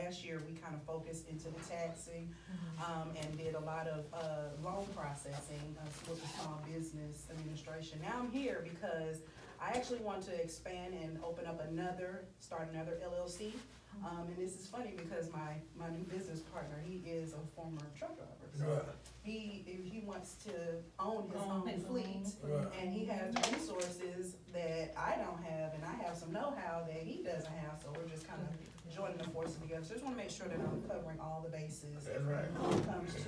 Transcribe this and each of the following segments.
last year, we kind of focused into the taxing, and did a lot of, loan processing, with the Small Business Administration. Now I'm here because I actually want to expand and open up start another LLC. And this is funny because my new business partner, he is a former truck driver. So he wants to own his own fleet, and he has the resources that I don't have, and I have some know-how that he doesn't have, so we're just kind of joining the forces together. So I just want to make sure that I'm covering all the bases when it comes to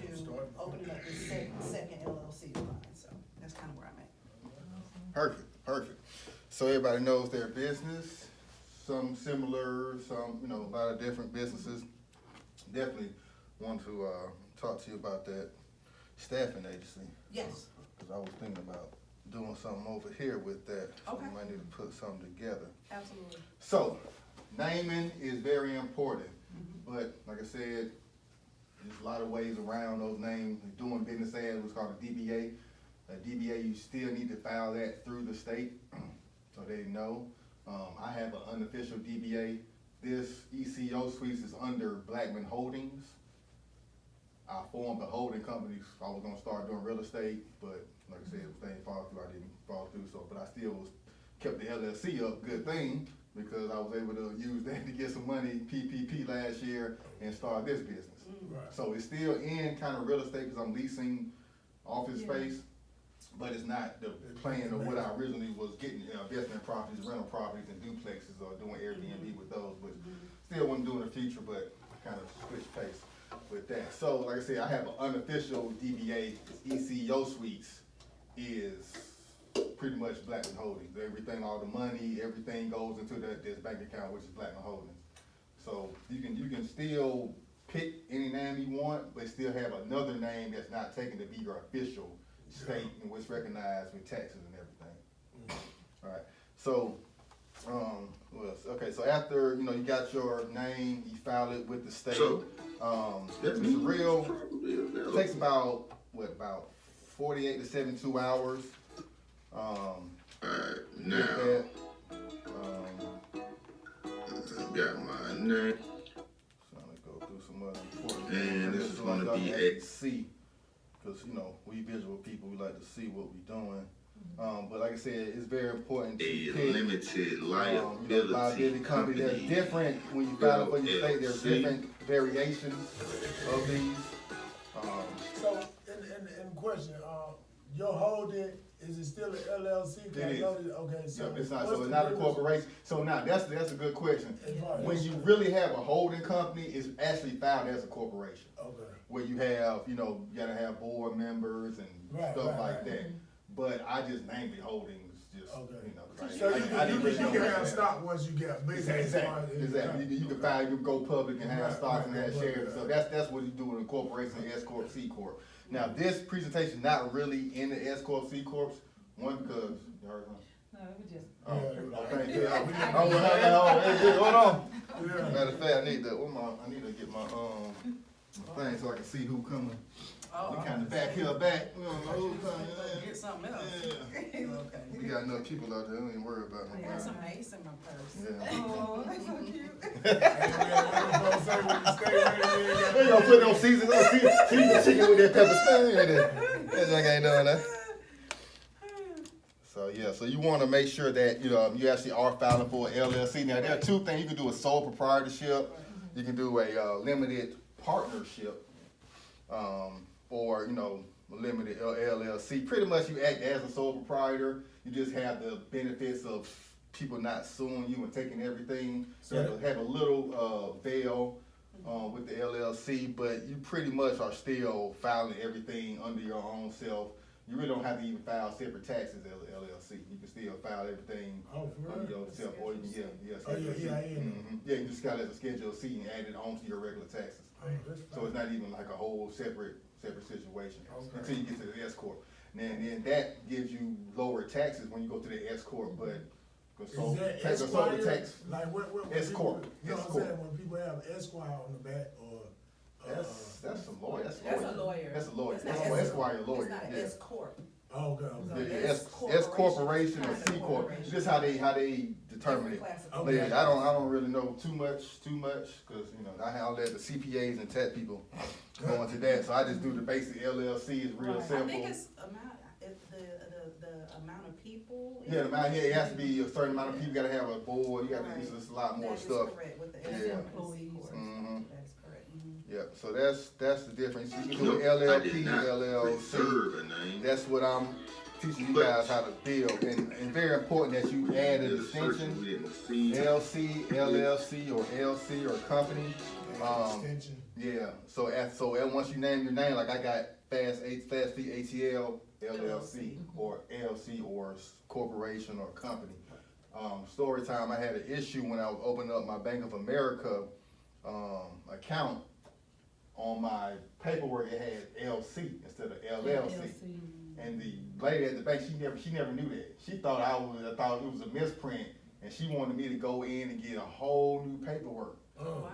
opening up this second LLC of mine. So that's kind of where I'm at. Perfect. So everybody knows their business, some similar, some, a lot of different businesses. Definitely want to talk to you about that staffing agency. Yes. Because I was thinking about doing something over here with that. So Okay. we might need to put something together. Absolutely. So, naming is very important. But like I said, there's a lot of ways around those names. Doing business as what's called a DBA. A DBA, you still need to file that through the state so they know. I have an unofficial DBA. This ECO Suites is under Blackman Holdings. I formed a holding company. So I was gonna start doing real estate, but like I said, things fall through. I didn't fall through, so but I still kept the LLC up. Good thing, because I was able to use that to get some money, PPP last year, and start this business. So it's still in kind of real estate because I'm leasing office space, but it's not the plan of what I originally was getting, investment properties, rental properties, and duplexes, or doing Airbnb with those, but still want to do in the future, but kind of switch pace with that. So like I said, I have an unofficial DBA. ECO Suites is pretty much Blackman Holdings. Everything, all the money, everything goes into this bank account, which is Blackman Holdings. So you can still pick any name you want, but still have another name that's not taken to be your official state and what's recognized with taxes and everything. All right. So, okay. So after you got your name, you file it with the state. So, it's real. It takes about 48 to 72 hours. Alright, now I got my name. So let's go through some other important And things. this is gonna be a see, because we visual people, we like to see what we're doing. But like I said, it's very important to pick limited liability liability company. There's different when you file it for your state. There's different variations of these. So, in question, your holding, is it still an LLC? It is. Okay, so. Yep, it's not. what's So it's the not a difference? corporation. So now that's a good question. Right. When you really have a holding company, it's actually filed as a corporation. Okay. Where you have, you gotta have board members and stuff like that. But I just named it holdings, just, So you can have stock once you get business. Exactly. You can file, you can go public and have stocks and have shares. So that's what you do in a corporation, S Corp, C Corp. Now, this presentation is not really in the S Corp, C Corps. One, because, you heard something? No, it was just. Thank you. Hold on. Matter of fact, I need to get my thing so I can see who coming. We kind of back here, back. We don't know who's coming. Get something else. Yeah. Okay. We got enough people out there. Don't even worry about I nobody. got some ace in my purse. Yeah. Oh, that's so cute. They gonna put no season chicken with that pepper stew in it. That junk ain't doing that. So you want to make sure that you actually are filing for an LLC. Now there are two things you can do: a sole proprietorship, you can do a limited partnership, or a limited LLC. Pretty much you act as a sole proprietor. You just have the benefits of people not suing you and taking everything. So you have a little veil with the LLC, but you pretty much are still filing everything under your own self. You really don't have to even file separate taxes as an LLC. You can still file everything under yourself, or you can you can just file it as a Schedule C and add it onto your regular taxes. So it's not even like a whole separate situation until you get to the S Corp. Then that gives you lower taxes when you go to the S Corp, but so tax. Like what S Corp. You know what I'm saying? When people have Esquire on the back or. That's a lawyer. That's a lawyer. That's a lawyer. It's not Esquire lawyer. It's not an S Corp. Okay. S corporation or C corp. This is how they determine it. Classification. But yeah, I don't really know too much, cause you know, I'll let the CPAs and tax people go into that, so I just do the basic LLC, is real Right. simple. I think it's the amount of people. Yeah, the amount, yeah, it has to be a certain amount of people, you gotta have a board, you gotta, Right. it's just a lot more That is stuff. correct, with the Yeah. employees. Mhm. That is correct. Mhm. Yeah, so that's the difference. You can do Nope, an I did LLP, not LLC. reserve a name. That's what I'm teaching you guys how to build, and very important that you add a There's a person distinction, we didn't see. LC, LLC, or LC, or company. Extension. Yeah, so once you name your name, like I got Fast Fee ATL, LLC, or LC, or corporation or company. Story time, I had an issue when I was opening up my Bank of America account. On my paperwork, it had LC instead of LLC. And the lady at the bank, she never knew that. She thought I thought it was a misprint, and she wanted me to go in and get a whole new paperwork.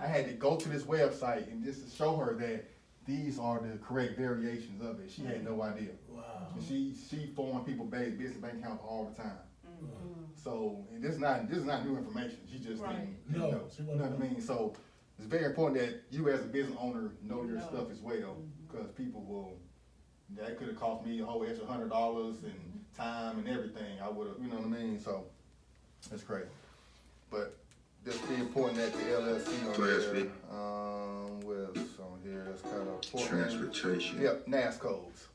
I had to go to this website and just to show her that these are the correct variations of it. She had no idea. Wow. And she formed people business bank accounts all the time. Mhm. So and this is not new information. She just didn't No, know. she You wasn't know what I mean? So it's very important that you as a business owner know your Know. stuff as well, because people will. That could have cost me a whole extra $100 and time and everything. I would have, you know what I mean? So that's great. But just be important that the LLC on Class there. B. What else on here? That's kind of important. Transportation. Yep, NAS codes.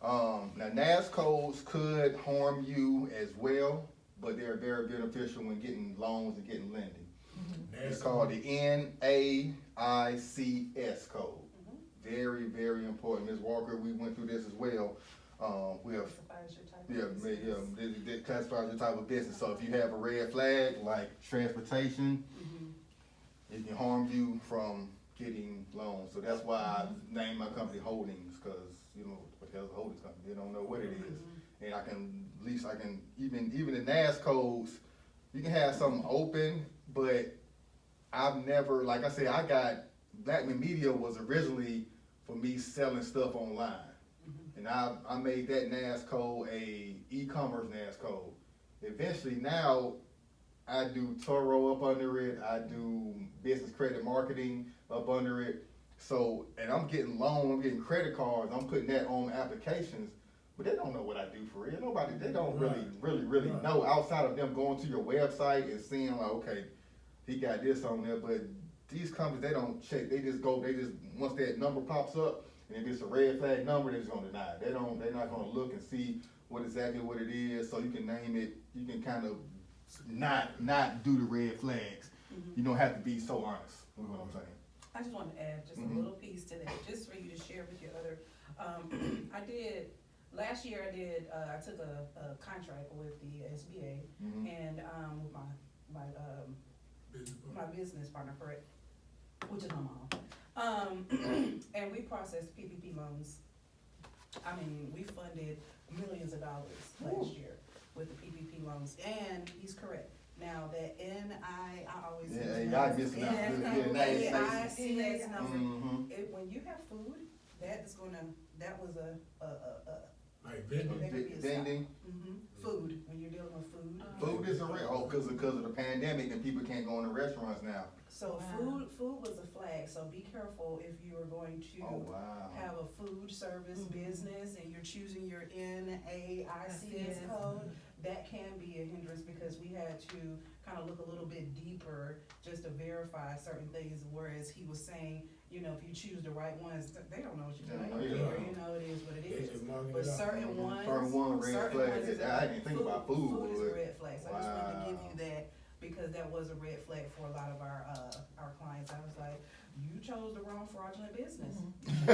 Now NAS codes could harm you as well, but they're very beneficial when getting loans and getting lending. It's called the NAICS code. Very, very important. Ms. Walker, we went through this as well. We have, Classifies your type of business. it classifies your type of business. So if you have a red flag, like transportation, it can harm you from getting loans. So that's why I named my company Holdings, because, you know, what the hell's a holdings company? They don't know what it is. And I can, at least I can, even the NAS codes, you can have something open, but I've never, like I said, Blackman Media was originally for me selling stuff online. And I made that NAS code a e-commerce NAS code. Eventually now, I do Toro up under it, I do business credit marketing up under it. So, and I'm getting loans, I'm getting credit cards, I'm putting that on applications, but they don't know what I do for real. They don't really know outside of them going to your website and seeing like, okay, he got this on there, but these companies, they don't check, they just once that number pops up, and if it's a red flag number, they're just gonna deny it. They're not gonna look and see what it is, so you can name it, you can kind of not do the red flags. You don't have to be so honest, is what I'm saying. I just wanted to add just a little piece to that, just for you to share with your other, last year I took a contract with the SBA and, with my business partner, correct, which is my mom. And we processed PPP loans. I mean, we funded millions of dollars last year with the PPP loans, and he's correct. Now, that I always say. Yeah, y'all missing out. NAICS number. When you have food, that was Like there vending. could be a Vending. stop. Food, when you're dealing with food. Food is a real, because of the pandemic and people can't go into restaurants now. So food was a flag, so be careful if you are going to Oh, wow. have a food service business and you're choosing your NAICS code, that can be a hindrance, because we had to kind of look a little bit deeper just to verify certain things, whereas he was saying, you know, if you choose the right ones, they don't know what you're doing. They don't care, you know, it is what it They is. just marking But it up. certain ones. Red flag. is I didn't think about food. Food is a red flag, so I just wanted to give Wow. you that, because that was a red flag for a lot of our clients. I was like, you chose the wrong fraudulent business. Yeah,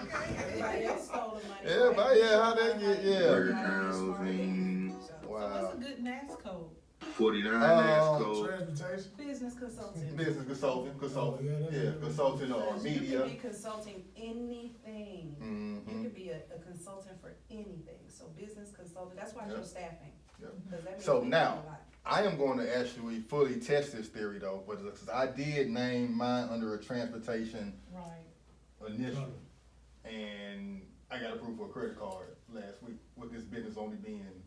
okay, everybody else stole the money. Yeah, right? but yeah, how they get, yeah. Warehousing. So, Wow. What's a good NAS code? 49 NAS code. Transportation. business consulting. Business consulting, Yeah, consulting or You media. can be consulting anything. You Mhm. could be a consultant for anything. So business consultant, that's why Yep. it's staffing. Yep. 'Cause that means So we now, know a lot. I am going to actually fully test this theory though, but because I did name mine under a transportation Right. initial, and I got approved for a credit card last week with this business only being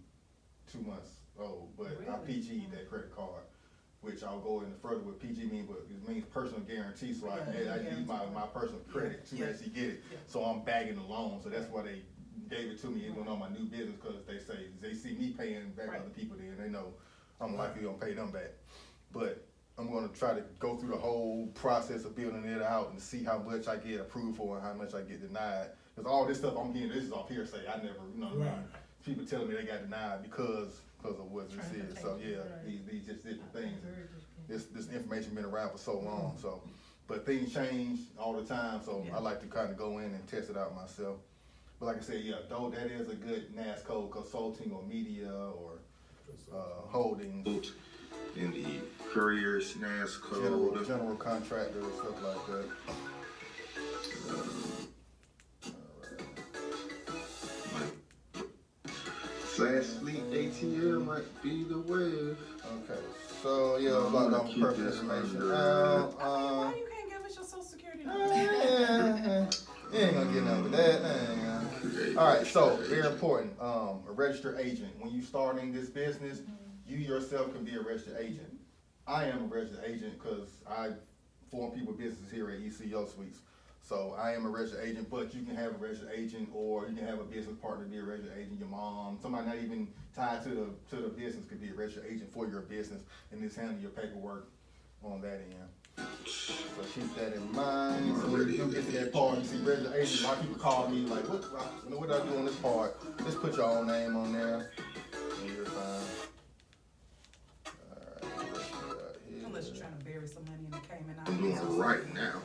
2 months old, but I Really? PG'd that credit card, which I'll go into further with PG mean, but it means personal guarantee, so I use my personal credit to actually get it. Yeah. So I'm bagging the loan, so that's why they gave it to me, even on my new business, cause they see me paying back Right. other people, then they know I'm likely gonna pay them back. But I'm gonna try to go through the whole process of building it out and see how much I get approved for and how much I get denied. Cause all this stuff I'm getting, this is off hearsay. I never, you know what I mean? Right. People telling me they got denied because of what this is. So yeah, these just different things. This information been around for so long. So, but things change all the time. So I like to kind of go in and test it out myself. But like I said, yeah, though that is a good NAS code, consulting or media or holdings. In the courier's NAS code. General contractor and stuff like that. Fast Fleet ATL might be the way. Okay, so yeah, about gonna keep personal this information. under- Why you can't give us your social security number? You ain't gonna get none of that. Create All right, so registered very agent. important. A registered agent. When you starting this business, you yourself can be a registered agent. I am a registered agent because I form people businesses here at ECO Suites. So I am a registered agent, but you can have a registered agent, or you can have a business partner be a registered agent. Your mom, somebody not even tied to the business, could be a registered agent for your business, and just handle your paperwork on that end. So keep that in mind. So when you do get to that part, you see registered agent. A lot of people call me like, what do I do on this part? Just put your own name on there, and you're fine. Unless you're trying to bury some money in the Cayman I'm doing Islands. it right now.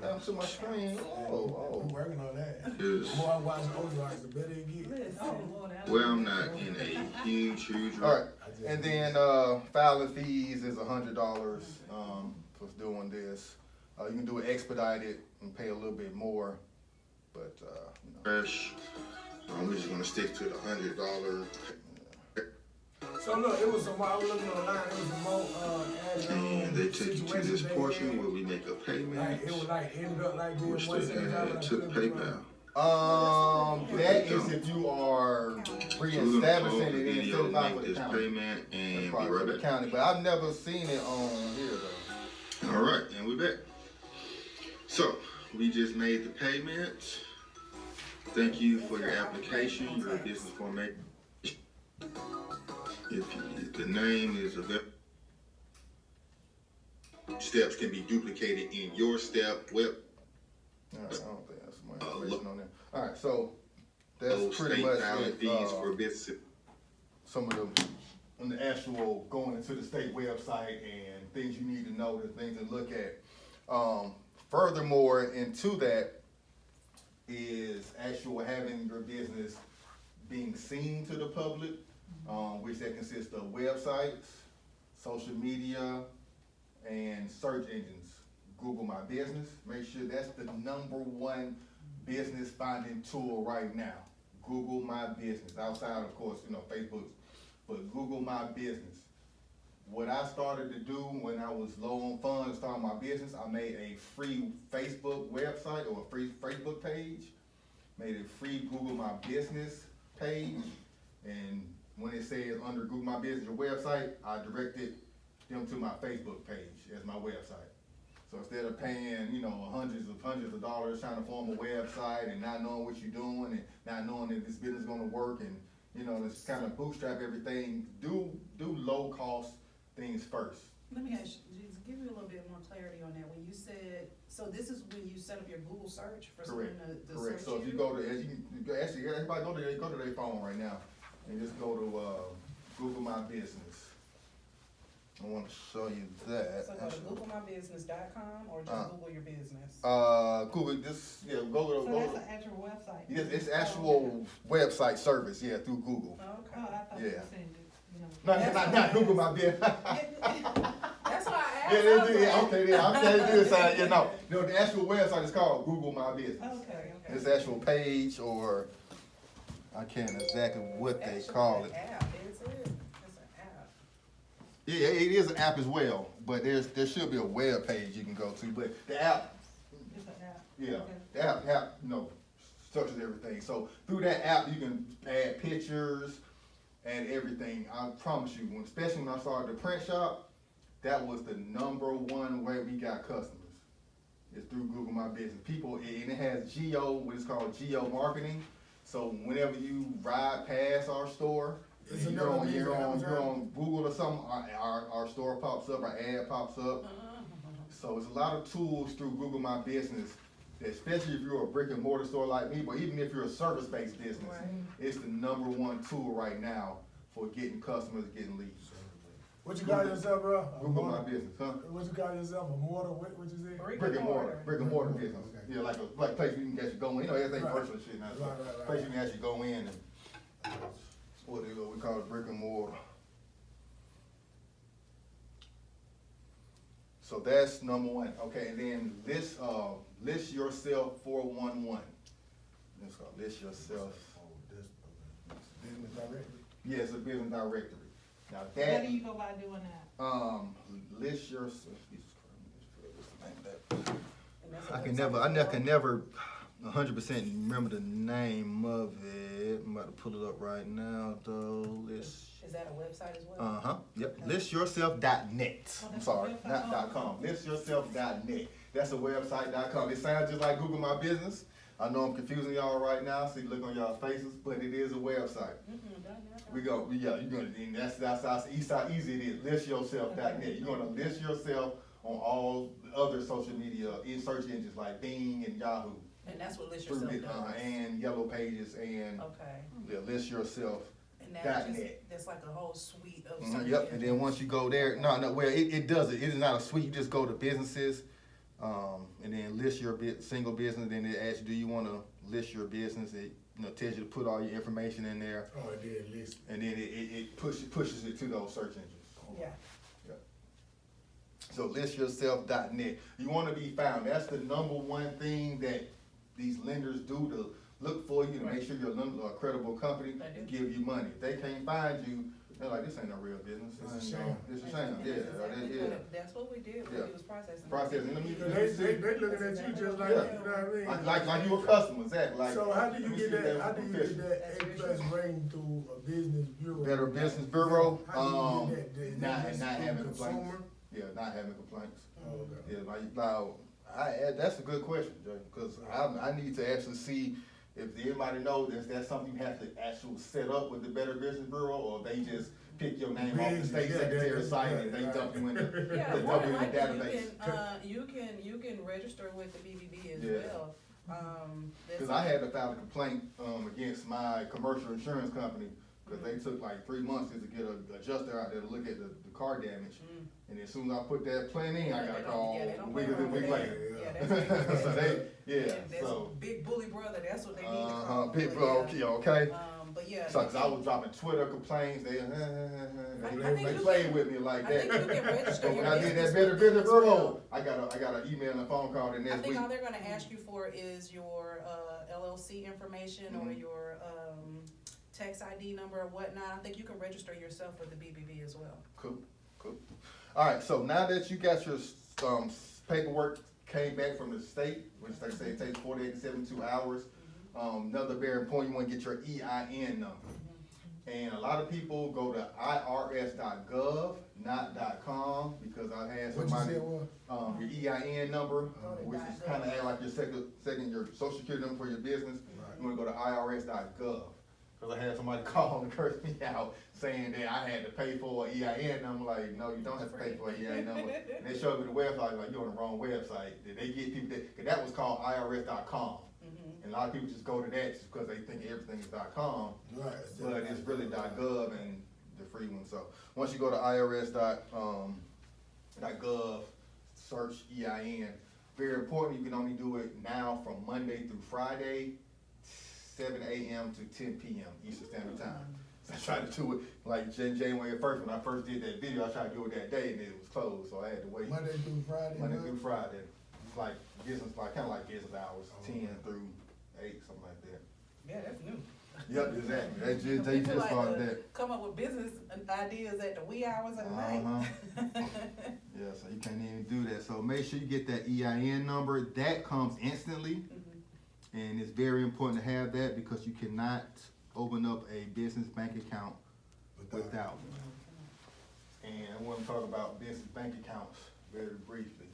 Down to my screen. I'm working on that. Yes. The more I watch Ozarks, the better it gets. Listen. Oh, Lord, I Well, I'm not in a huge All right, and then filing fees is $100 for doing this. You can do it expedited and pay a little bit more, but you know. fresh. We're just gonna stick to the $100. So look, it was some, I was looking online, it was some more, added And they take you to situations this they portion had. where we make a payment, Like, it was like, ended up like being which they 175. had to PayPal. That is if you are So we're gonna pause reestablishing the it in video, 75 make for the this county. payment, That's and be probably for the right back. county, but I've never seen it on here though. All right, and we're back. So we just made the payment. Thank you for your application. You're a business formation. If the name is available, steps can be duplicated in your step web. All right, I don't think that's my information on there. All right, so that's Those pretty state much filing it. fees for businesses. Some of the actual going into the state website and things you need to know, the things to look at. Furthermore, into that is actual having your business being seen to the public, which that consists of websites, social media, and search engines. Google My Business, make sure that's the #1 business finding tool right now. Google My Business, outside of course, Facebook, but Google My Business. What I started to do when I was low on funds starting my business, I made a free Facebook website or a free Facebook page, made a free Google My Business page, and when it says under Google My Business your website, I directed them to my Facebook page as my website. So instead of paying, hundreds of dollars trying to form a website and not knowing what you're doing and not knowing if this business is gonna work and, just kind of bootstrap everything, do low cost things first. Let me ask you, just give me a little bit more clarity on that. When you said, so this is when you set up your Google search for someone to Correct. search So if you go to, actually, everybody go to their phone right now and just go to, Google My Business. I want to show you that. So go to googlemybusiness.com or just Google your business? Google, go So to, that's an actual website? yes, it's actual website service, through Google. Oh, Okay. I thought you Yeah. were saying that, Not Google My Business. That's why I asked. I'm glad you did say, no, the actual website is called Google My Business. Okay, okay. It's actual page, or I can't exactly what they call it. App, is it? It's an app. Yeah, it is an app as well, but there should be a web page you can go to, but the app, It's an app. yeah, Okay. the app, structures everything. So through that app, you can add pictures and everything. I promise you, especially when I started the print shop, that was the #1 way we got customers. It's through Google My Business. People, and it has what is called geo marketing. So whenever you ride past our store, It's and another means you're of on advertising. Google or something, our store pops up, our ad pops up. So it's a lot of tools through Google My Business, that especially if you're a brick and mortar store like me, but even if you're a service-based business, Right. it's the #1 tool right now for getting customers, getting leads. What you call yourself, bro? A Google My mortar? Business, huh? What you call yourself? A mortar? What you say? Brick Brick and mortar Okay. business. Yeah, like a place you can actually go in. You know, everything Right. virtual shit now. So Right. place you can actually go in and what we call it brick and mortar. So that's #1. Okay, and then list yourself 411. It's called list yourself. Business directory. Yeah, it's a business directory. Now How that do you go about doing that? list yourself. Jesus Christ, what's the name of that? And that's a I can website. never 100% remember the name of it. I'm about to pull it up right now, though. Is that a website as well? Yep. Listyourself.net. Oh, I'm that's sorry, a website. not .com. Listyourself.net. That's a website.com. It sounds just like Google My Business. I know I'm confusing y'all right now. See, look on y'all's faces, but it is a website. We go, yeah, you're gonna, and that's how easy it is. Listyourself.net. You're gonna list yourself on all other social media search engines like Bing and Yahoo. And that's what List Yourself does. And Yellow Pages and Okay. yeah, List Yourself. And that's .net. that's like a whole suite of Yep, and then once you go there, well, it does it. It is not a suite. You just go to businesses, and then list your single business. Then it asks you, do you want to list your business? It tells you to put all your information in there, Oh, it did list. and then it pushes it to those search engines. Yeah. So listyourself.net. You want to be found. That's the #1 thing that these lenders do to look for you, to make sure you're a credible company, They do. and give you money. If they can't find you, they're like, this ain't no real business. It's a sham. It's a sham, And yeah. that's exactly Yeah. that's what we did when Yeah. we was processing. Processing. Let me They looking at you just like, Yeah. you know what I mean? like you a customer, exactly. Like, So how do let you me get see that, how do you get professional. that A+ rating through a business bureau? Better Business Bureau, How do you get that? Is that just not through having consumer? complaints. Yeah, not having complaints. Oh, okay. Yeah, that's a good question, Jay, because I need to actually see if anybody knows that's something you have to actually set up with the Better Business Bureau, or they just pick your name off the state secretary site and they dump you in the, Yeah, they more dump than you in the likely database. you can register with the BBB as Yeah. well. Because I had to file a complaint against my commercial insurance company, because they took like 3 months just to get an adjuster out there to look at the car damage. And as soon as I put that plan in, I got a call a week later. Yeah, that's So that's so. big bully brother. That's what they need to call. Big But bro, yeah. okay. But yeah. So, cause I was dropping Twitter complaints, they think you played can- with me like I that. think you can register But when your I did business that Better with them Business as Bureau, well. I got an email and a phone call the I next think week. all they're gonna ask you for is your LLC information or Mhm. your tax ID number or whatnot. I think you can register yourself with the BBB as well. Cool. All right, so now that you got your paperwork came back from the state, which they say it takes 48 to 72 hours, another very important, you want to get your EIN number. And a lot of people go to irs.gov, not .com, because I had What you somebody, said was? your EIN number, which is .gov. kind of act like your second, your social security number for your business. You want to go to irs.gov. Because I had somebody call and curse me out saying that I had to pay for an EIN number. Like, no, you don't have to pay for an EIN number. And they showed me the website, like, you're on the wrong website. They get people cause that was called irs.com. And a lot of people just go to that just because they think everything is .com. Right. But it's really .gov and the free one. So once you go to irs.gov, search EIN. Very important, you can only do it now from Monday through Friday, 7 a.m. to 10 p.m. Eastern Standard Time. So I tried to do it like January 1st. When I first did that video, I tried to do it that day and it was closed, so I had to wait. Monday through Friday? Monday huh? through Friday. It's like business, like kind of like business hours, 10 through 8, something like that. Yeah, that's new. Yep, exactly. They People just like started to that. come up with business ideas at the wee hours of the night. Yeah, so you can't even do that. So make sure you get that EIN number. That comes instantly. And it's very important to have that because you cannot open up a business bank account without it. And I want to talk about business bank accounts very briefly.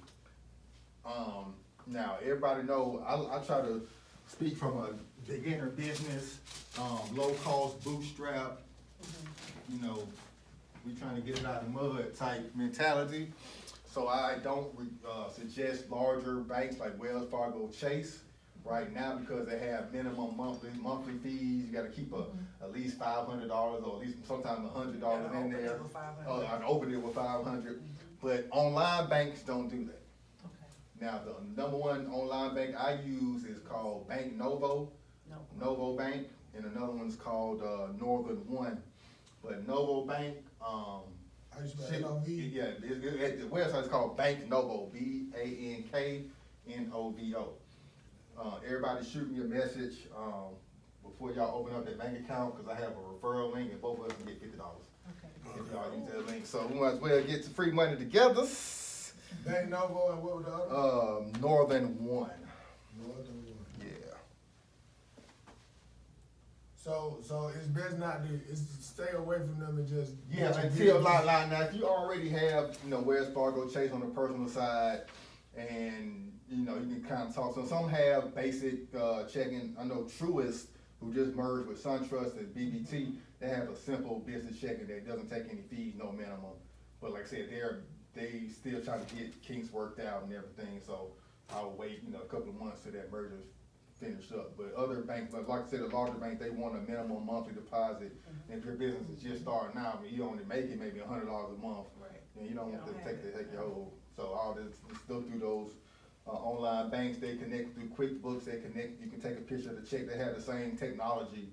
Now everybody know I try to speak from a beginner business, low cost bootstrap. You know, we trying to get it out of the mud type mentality. So I don't suggest larger banks like Wells Fargo, Chase right now because they have minimum monthly fees. You got to keep at least $500 or at least sometimes $100 in there. I open it with $500, but online banks don't do that. Now the number one online bank I use is called Bank Novo Bank, and another one's called Northern One. But Novo Bank, yeah, the website's called Bank Novo, BANKNOVO. Everybody shoot me a message before y'all open up that bank account because I have a referral link and both of us can get $50 if y'all use that link. So we might as well get the free money together. Bank Novo and what was the other? Northern One. Northern One. Yeah. So it's best not to, it's to stay away from them and just. Yeah, until now if you already have, Wells Fargo, Chase on the personal side, and you can kind of talk. So some have basic checking. I know Truist, who just merged with SunTrust and BBT, they have a simple business checking that doesn't take any fees, no minimum. But like I said, they still trying to get kinks worked out and everything. So I'll wait, a couple of months till that merger's finished up. But other banks, like I said, the larger banks, they want a minimum monthly deposit. And if your business is just starting out, you only make it maybe $100 a month, and you don't want to take your whole. So all this, just go through those online banks. They connect through QuickBooks. They connect. You can take a picture of the check. They have the same technology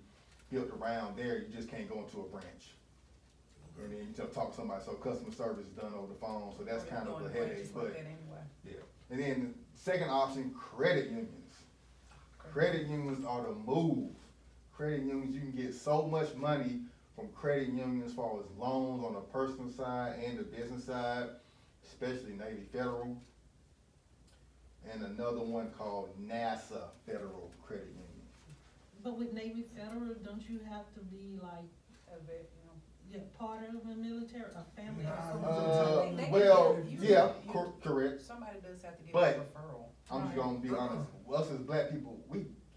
built around there. You just can't go into a branch. And then you talk to somebody. So customer service is done over the phone. So that's kind of a headache. But yeah. And then second option, credit unions. Credit unions are the move. Credit unions, you can get so much money from credit unions as far as loans on the personal side and the business side, especially Navy Federal. And another one called NASA Federal Credit Union. But with Navy Federal, don't you have to be like part of the military, a family or something? Correct. Somebody does have to get a But referral. I'm just gonna be honest. Us as black people,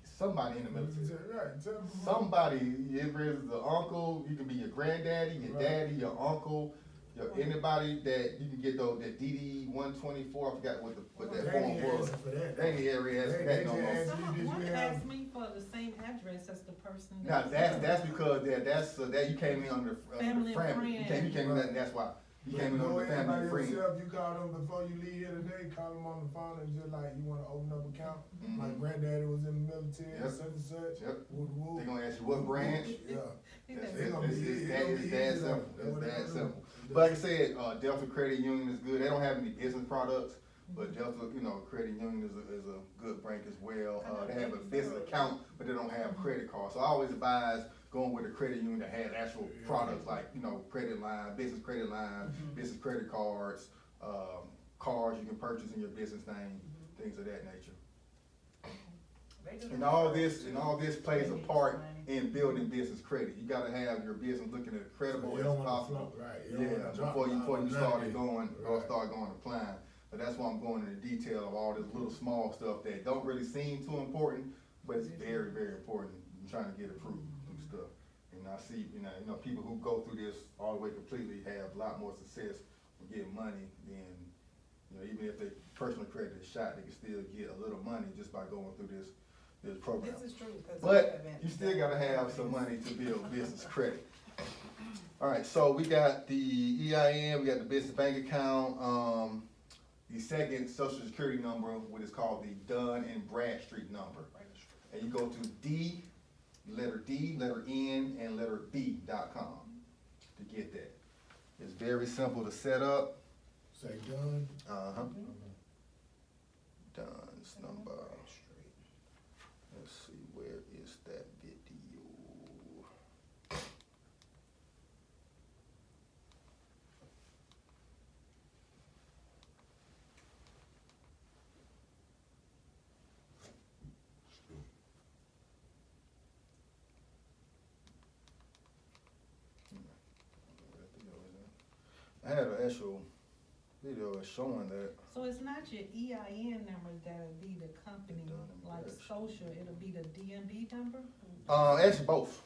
somebody in the military. Right. Somebody, either it's the uncle, you can be your granddaddy, your daddy, your uncle, anybody that you can get that DD 124. I forgot what that form was. They ain't ever asked for that no more. Someone asked me for the same address as the person. Now that's because that you came in under family. You came in, that's why. You came in under the family and friend. You call them before you leave here today, call them on the phone and just like, you wanna open up an account? My granddaddy was in the military, such and such. Yep. Woo. They're gonna ask you what branch. Yeah. It's that simple. It's that simple. But like I said, Delta Credit Union is good. They don't have any business products, but Delta, Credit Union is a good bank as well. They have a business account, but they don't have credit cards. So I always advise going with a credit union that has actual products like, credit line, business credit line, business credit cards, cars you can purchase in your business name, things of that nature. And all this plays a part in building business credit. You gotta have your business looking as credible as possible. Before you start going applying. But that's why I'm going into detail of all this little small stuff that don't really seem too important, but it's very, very important in trying to get approved and stuff. And I see, people who go through this all the way completely have a lot more success in getting money than, even if their personal credit is shot, they can still get a little money just by going through this program. This is true. But you still gotta have some money to build business credit. All right, so we got the EIN, we got the business bank account, the second social security number, what is called the Dun and Bradstreet number. And you go to letter N, and letter B.com to get that. It's very simple to set up. Say done. Dun's number. Let's see, where is that video? I had an actual video showing that. So it's not your EIN number that'll be the company, like social, it'll be the DMB number? Actually both.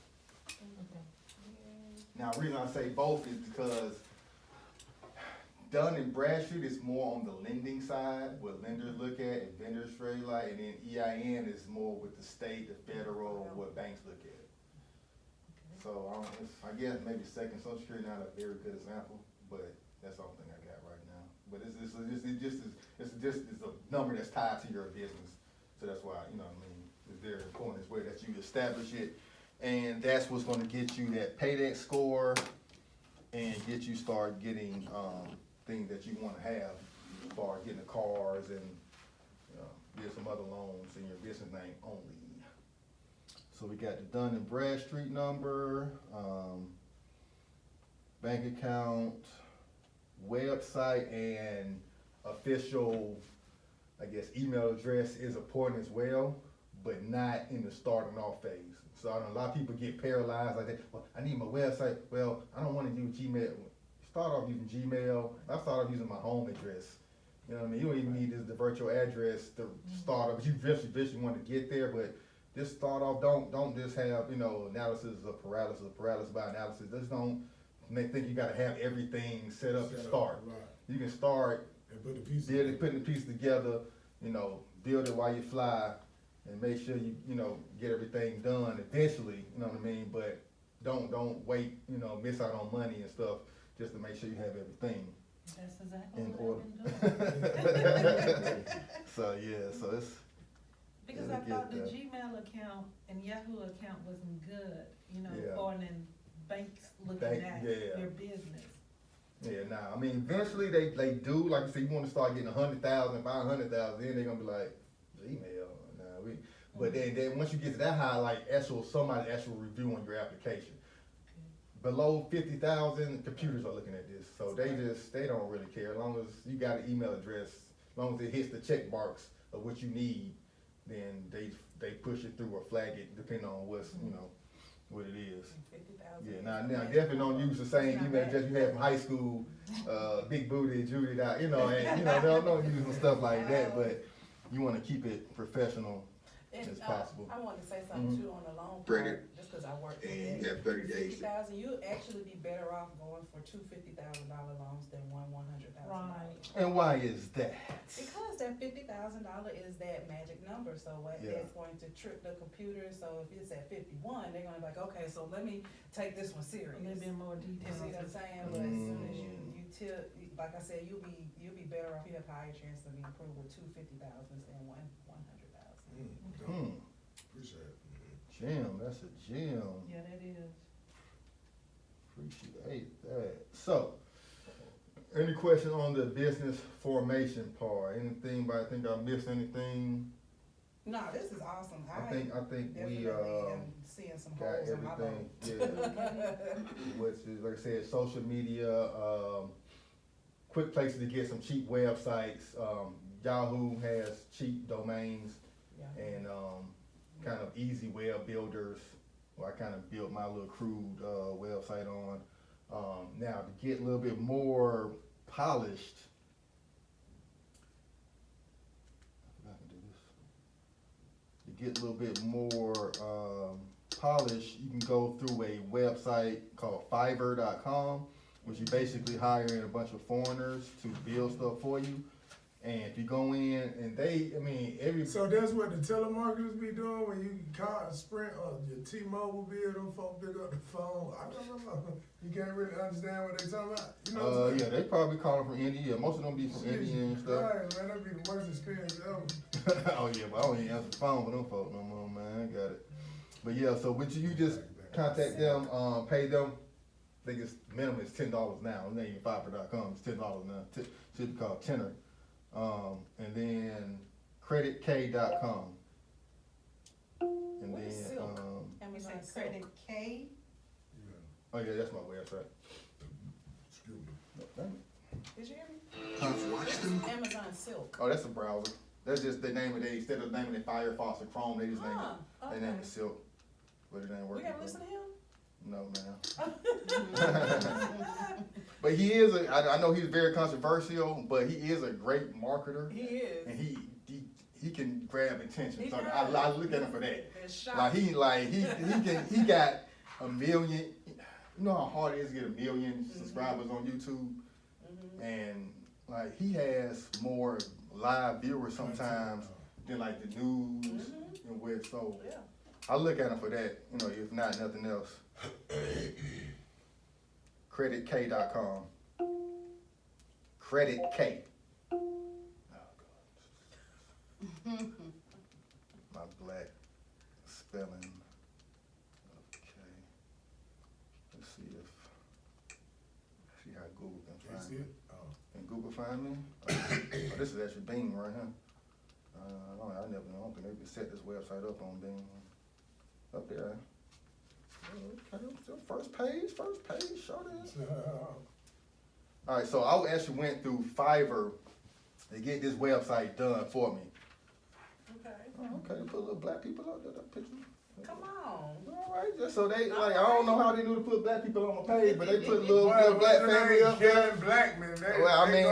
Okay. Now, the reason I say both is because Dun and Bradstreet is more on the lending side, what lenders look at and vendors trade like, and then EIN is more with the state, the federal, what banks look at. So I guess maybe second social security not a very good example, but that's the only thing I got right now. But it's just a number that's tied to your business, so that's why it's very important as well that you establish it, and that's what's going to get you that paydex score and get you start getting things that you want to have, start getting the cars and get some other loans in your business name only. So we got the Dun and Bradstreet number, bank account, website, and official, I guess, email address is important as well, but not in the starting off phase. So I know a lot of people get paralyzed like that. Well, I need my website. Well, I don't want to use Gmail. Start off using Gmail. I start off using my home address. You know what I mean? You don't even need the virtual address to start off, but you eventually want to get there, but just start off, don't just have, analysis of paralysis by analysis. Just don't think you gotta have everything set up to start. Right. You can start And put the pieces putting the pieces together, build it while you fly, and make sure you get everything done eventually, you know what I mean? But don't wait, miss out on money and stuff just to make sure you have everything That's exactly in what order. I've been doing. So it's Because I thought the Gmail account and Yahoo account wasn't good, Yeah. for then banks looking at your business. Yeah, nah, I mean, eventually they do, like you said, you wanna start getting 100,000, 500,000, then they're gonna be like, Gmail, but then once you get to that high, like somebody actual reviewing your application. Below 50,000, computers are looking at this, so they don't really care, as long as you got an email address, as long as it hits the check marks of what you need, then they push it through or flag it, depending on what's, what it is. 50,000. Yeah, now definitely don't use the same email address you had from high school, big booty, Judy, and don't use stuff like that, but you wanna keep it professional as possible. I wanted to say something too on the loan Brendan. part, just cause I worked with And it. you have 30 days. 50,000, you'd actually be better off going for two $50,000 loans than one $100,000. Right. And why is that? Because that $50,000 is that magic number, so Yeah. it's going to trick the computer, so if it's at 51, they're gonna be like, okay, so let me take this one serious. A little bit more You details. see what I'm saying? But as soon as you tip, like I said, you'll be better off, you have a higher chance to be approved with two $50,000s than one $100,000. Appreciate it. Gem, that's a gem. Yeah, that is. Appreciate that. So, any question on the business formation part? Anything, but I think I missed anything? No, this is awesome. I think we, definitely am seeing some got holes in my everything, boat. yeah. Which is, like I said, social media, quick places to get some cheap websites. Yahoo has cheap domains Yeah. and, kind of easy web builders, where I kind of built my little crude, website on. Now to get a little bit more polished, I can do this. To get a little bit more, polished, you can go through a website called Fiverr.com, which you basically hire in a bunch of foreigners to build stuff for you. And if you go in and every. So that's what the telemarketers be doing when you call Sprint or your T-Mobile bill, them folks pick up the phone. I don't know. You can't really understand what they talking about. You know what I'm saying? Yeah, they probably calling from India. Most of them be from India and stuff. Right, man, that'd be the worst experience ever. Oh yeah, but I don't even answer the phone with them folks no more, man. I got it. But yeah, so you just contact them, pay them. I think it's minimum is $10 now. It's not even Fiverr.com. It's $10 now. Should be called Tenor. And then creditk.com. And What is then, Silk? You Amazon say Credit Silk. K? oh yeah, that's my website. Excuse me. No, damn it. Did you hear me? I've watched them. Amazon Silk. Oh, that's a browser. That's just the name of it. Instead of naming it Firefox or Chrome, they just name it. They name it Silk. But it ain't We working. gotta listen to him? No, man. but he is I know he's very controversial, but he is a great marketer. He is. And he can grab attention. He So does. I look at him for that. It's Like shocking. he got 1 million. You know how hard it is to get 1 million subscribers on YouTube, and like he has more live viewers sometimes than like the news and with. So Yeah. I look at him for that. You know, if not nothing else. CreditK.com. Credit K. My black spelling. Okay. Let's see how Google can Can't find see me. it? Oh. Can Google find me? Oh, this is actually Bing right here. I don't think they can set this website up on Bing. Up there. Okay, first page, show this. All right, so I actually went through Fiverr to get this website done for me. Okay. Okay, put little black people out there, that picture. Come on. All right, just so they like I don't know how they knew to put black people on my page, but they put little Well, black what's your family name? up there. Kevin Blackman. Well, I mean,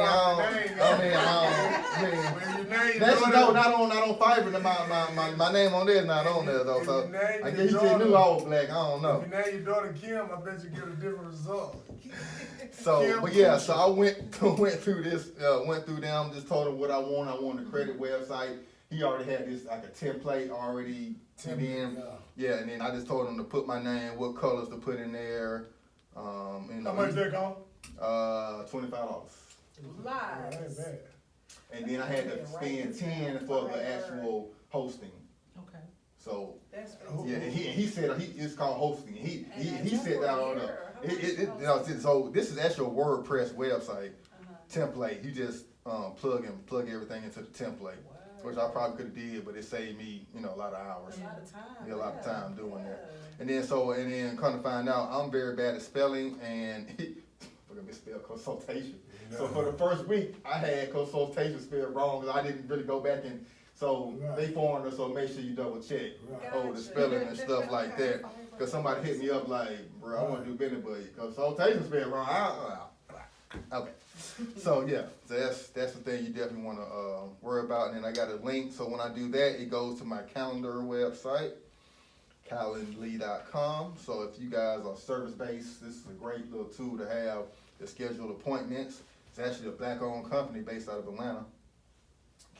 not on Fiverr. My name on there is not on there though. So I guess he just knew I was black. I don't know. If you name your daughter Kim, I bet you get a different result. So, but yeah, so I went through this, went through them, just told him what I want. I want a credit website. He already had this like a template already. And then, and then I just told him to put my name, what colors to put in there. How much that cost? $25. Lies. And then I had to spend 10 for the actual hosting. Okay. So That's yeah, and he said it's called hosting. He that's said that on the. So this is actually a WordPress website template. You just plug everything into the template, which I probably could have did, but it saved me a lot of hours. A lot of time. Yeah, a lot of time doing that. And then come to find out, I'm very bad at spelling, and we're gonna misspell consultation. So for the first week, I had consultation spelled wrong because I didn't really go back and. So they formed us, so make sure you double check the spelling and stuff like that. Because somebody hit me up like, bro, I want to do business, but consultation spelled wrong. Okay. So yeah, so that's the thing you definitely want to worry about. And then I got a link, so when I do that, it goes to my calendar website, calendly.com. So if you guys are service-based, this is a great little tool to have to schedule appointments. It's actually a black-owned company based out of Atlanta,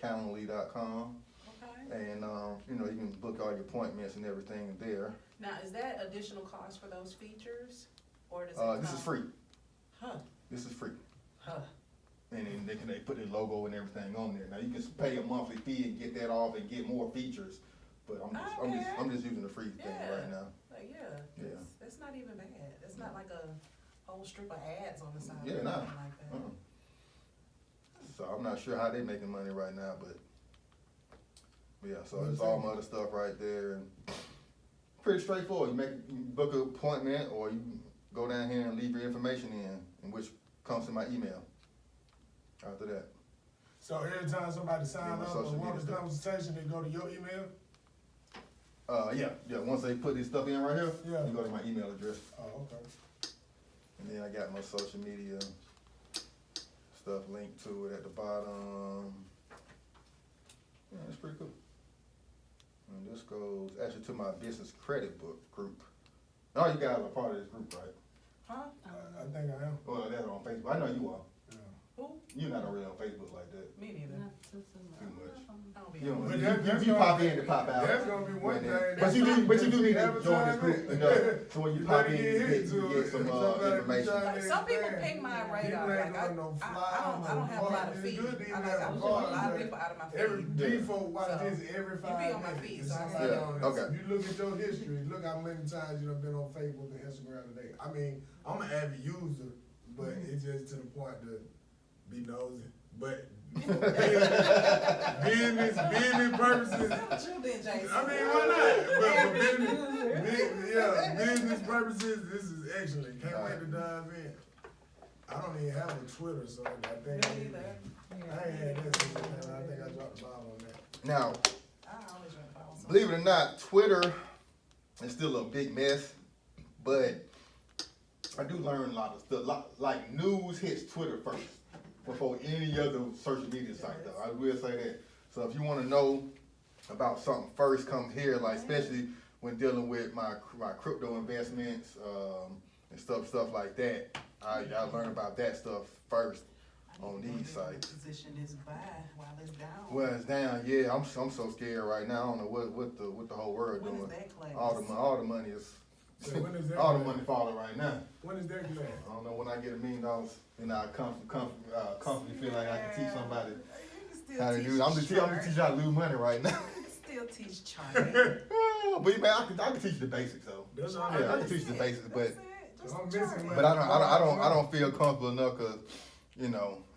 calendly.com. Okay. And you can book all your appointments and everything there. Now, is that additional cost for those features, or does it This is free. Huh. This is free. Huh. And then they put their logo and everything on there. Now you can pay a monthly fee and get that off and get more features. But I'm just using the free thing right now. Like, Yeah. That's not even bad. That's not like a whole strip of ads on the side. Yeah, or nah. anything like that. So I'm not sure how they making money right now, but yeah. So it's all my other stuff right there, and pretty straightforward. You book an appointment, or you go down here and leave your information in which comes to my email. After that. So every time somebody sign up or social want media a consultation, they go to your email? Yeah. Once they put this stuff in right here, Yeah. you go to my email address. Oh, okay. And then I got my social media stuff linked to it at the bottom. Yeah, it's pretty cool. And this goes actually to my business credit book group. Oh, you guys are part of this group, right? Huh? I think I am. Well, that's on Facebook. I know you are. Yeah. Who? You're not really on Facebook like that Me neither. too much. I don't be You, on know, it. you pop in and pop out. That's gonna be one thing. But you do need to join this group enough. So when you pop in, you get some information. Like, some people ping my radar. Like, I don't have a lot of feed. I pull a lot of people out of my Every feed. default watch So, this every 5 you be on my minutes. feed, It's so I somebody see. on Yeah, this. okay. If you look at your history, look how many times you have been on Facebook and Instagram today. I mean, I'm an avid user, but it's just to the point to be nosy. But business purposes. What you did, Jason? I mean, why not? But for business purposes, this is excellent. Can't wait to dive in. I don't even have a Twitter, so I think Me neither. I ain't had that since then. I think I dropped the ball on that. Now, I always run follow something. believe it or not, Twitter is still a big mess, but I do learn a lot of stuff. Like news hits Twitter first before any other social media site, though. I will say that. So if you want to know about something first, come here. Like especially when dealing with my crypto investments and stuff like that. I learn about that stuff first on these sites. Position is buy while it's down. Well, it's down. Yeah, I'm so scared right now. I don't know what the whole world When doing. is that class? All the money is. So when is that all the class? money falling right now. When is that class? I don't know when I get $1 million, and I comfortably feel like I can teach somebody You how to can do still it. I'm teach just teaching how to lose money right now. You can still teach charting. But man, I can teach the basics though. That's all Yeah, I I can teach the basics, but I'm missing but I don't feel comfortable enough because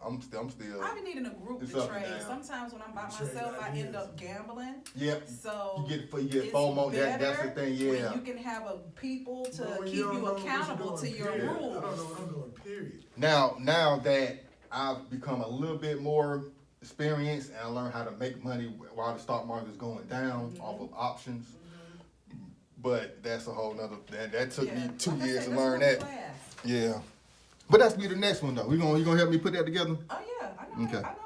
I'm still. I be needing a group It's to up and trade. down. Sometimes when I'm by Trade myself, I end ideas. up gambling. Yep. So You get it's FOMO. That's the better thing. Yeah. when you can have a people to But when keep don't you know what you're accountable to doing, your period. rules. I don't know what I'm doing, period. Now that I've become a little bit more experienced and I learned how to make money while the stock market is going down off of options. But that's a whole nother. That took me 2 Like I years said, to that's learn one that. class. Yeah. But that's be the next one though. You gonna help me put that together? Oh yeah, I know. Okay. I know